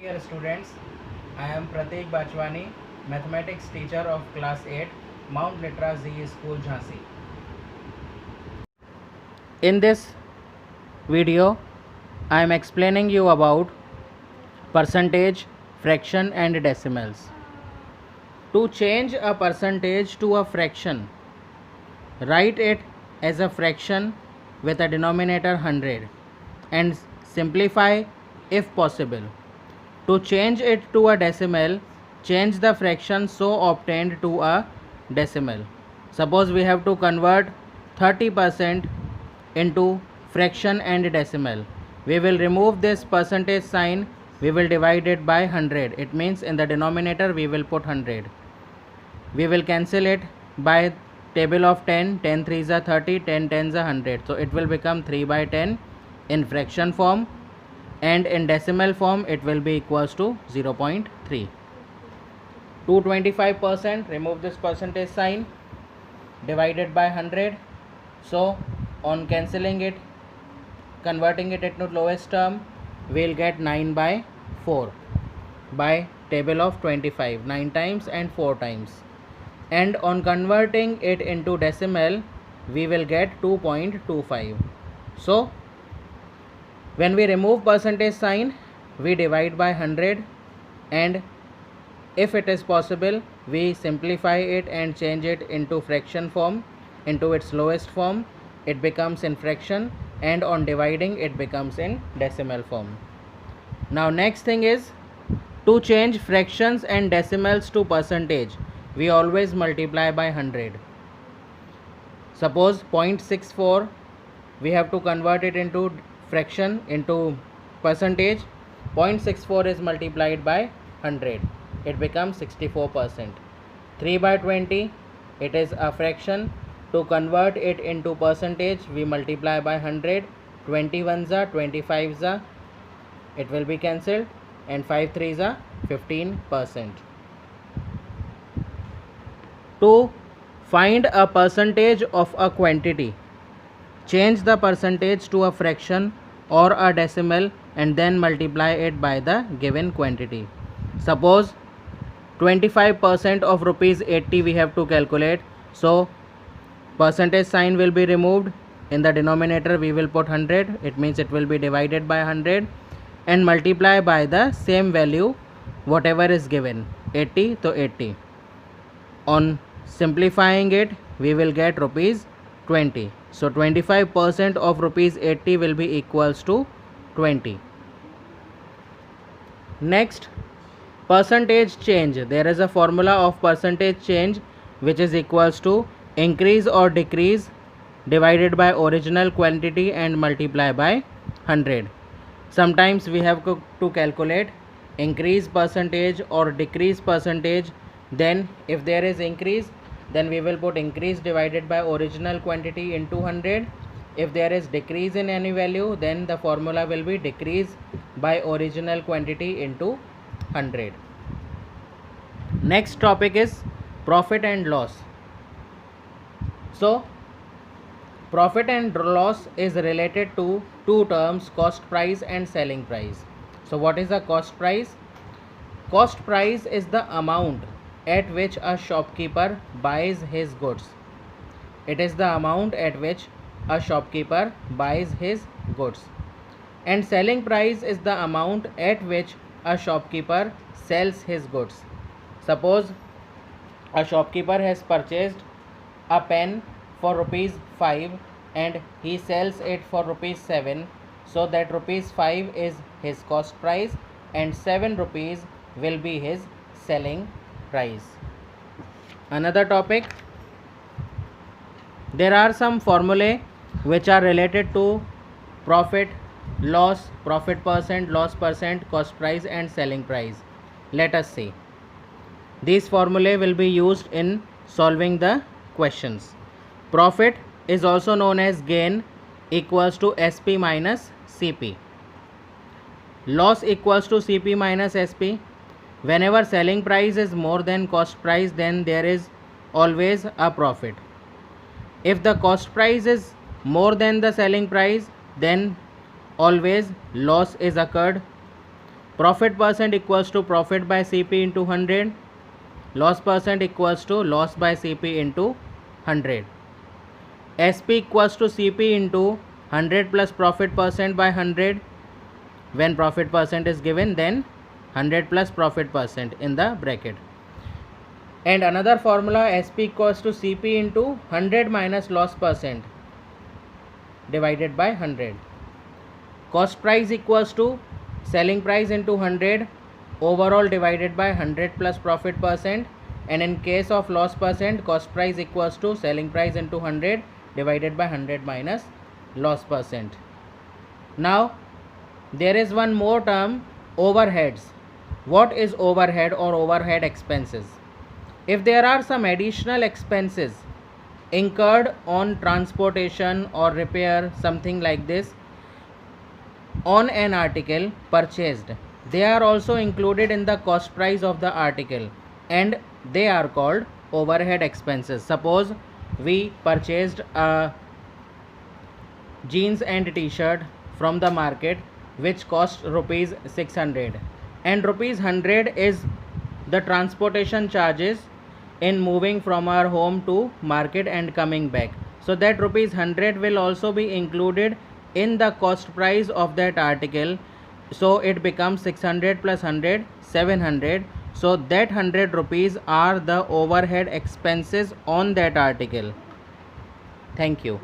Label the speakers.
Speaker 1: Dear students, I am Prateek Bachwani, mathematics teacher of class 8, Mount Litra Z School, Jhansi. In this video, I am explaining you about percentage, fraction and decimals. To change a percentage to a fraction, write it as a fraction with a denominator 100 and simplify if possible. To change it to a decimal, change the fraction so obtained to a decimal. Suppose we have to convert 30% into fraction and decimal. We will remove this percentage sign. We will divide it by 100. It means in the denominator we will put 100. We will cancel it by table of 10. 10 3s are 30, 10 10s are 100. So it will become 3 by 10 in fraction form, and in decimal form it will be equals to 0.3. 225%, remove this percentage sign, divided by 100. So on cancelling it, converting it into lowest term, we will get 9 by 4 by table of 25, 9 times and 4 times. And on converting it into decimal, we will get 2.25. So when we remove percentage sign, we divide by 100, and if it is possible, we simplify it and change it into fraction form, into its lowest form. It becomes in fraction, and on dividing it becomes in decimal form. Now next thing is, to change fractions and decimals to percentage, we always multiply by 100. Suppose 0.64, we have to convert it into fraction into percentage. 0.64 is multiplied by 100, it becomes 64%. 3 by 20, it is a fraction. To convert it into percentage, we multiply by 100. 21s are 25s are, it will be cancelled, and 5 3s are 15%. To find a percentage of a quantity, change the percentage to a fraction or a decimal and then multiply it by the given quantity. Suppose 25% of rupees 80 we have to calculate. So percentage sign will be removed. In the denominator we will put 100. It means it will be divided by 100 and multiply by the same value whatever is given, 80 to 80. On simplifying it, we will get rupees 20. So 25% of rupees 80 will be equals to 20. Next, percentage change. There is a formula of percentage change which is equals to increase or decrease divided by original quantity and multiply by 100. Sometimes we have to calculate increase percentage or decrease percentage. Then if there is increase, then we will put increase divided by original quantity into 100. If there is decrease in any value, then the formula will be decrease by original quantity into 100. Next topic is profit and loss. So profit and loss is related to two terms, cost price and selling price. So what is the cost price? Cost price is the amount at which a shopkeeper buys his goods. It is the amount at which a shopkeeper buys his goods. And selling price is the amount at which a shopkeeper sells his goods. Suppose a shopkeeper has purchased a pen for rupees 5 and he sells it for rupees 7. So that rupees 5 is his cost price and 7 rupees will be his selling price. Another topic, there are some formulae which are related to profit, loss, profit percent, loss percent, cost price and selling price. Let us see. These formulae will be used in solving the questions. Profit is also known as gain, equals to SP minus CP. Loss equals to CP minus SP. Whenever selling price is more than cost price, then there is always a profit. If the cost price is more than the selling price, then always loss is occurred. Profit percent equals to profit by CP into 100. Loss percent equals to loss by CP into 100. SP equals to CP into 100 plus profit percent by 100. When profit percent is given, then 100 plus profit percent in the bracket. And another formula, SP equals to CP into 100 minus loss percent divided by 100. Cost price equals to selling price into 100 overall divided by 100 plus profit percent, and in case of loss percent, cost price equals to selling price into 100 divided by 100 minus loss percent. Now there is one more term, overheads. What is overhead or overhead expenses? If there are some additional expenses incurred on transportation or repair, something like this, on an article purchased, they are also included in the cost price of the article, and they are called overhead expenses. Suppose we purchased a jeans and t-shirt from the market which cost rupees 600, and rupees 100 is the transportation charges in moving from our home to market and coming back. So that rupees 100 will also be included in the cost price of that article. So it becomes 600 plus 100, 700. So that 100 rupees are the overhead expenses on that article. Thank you.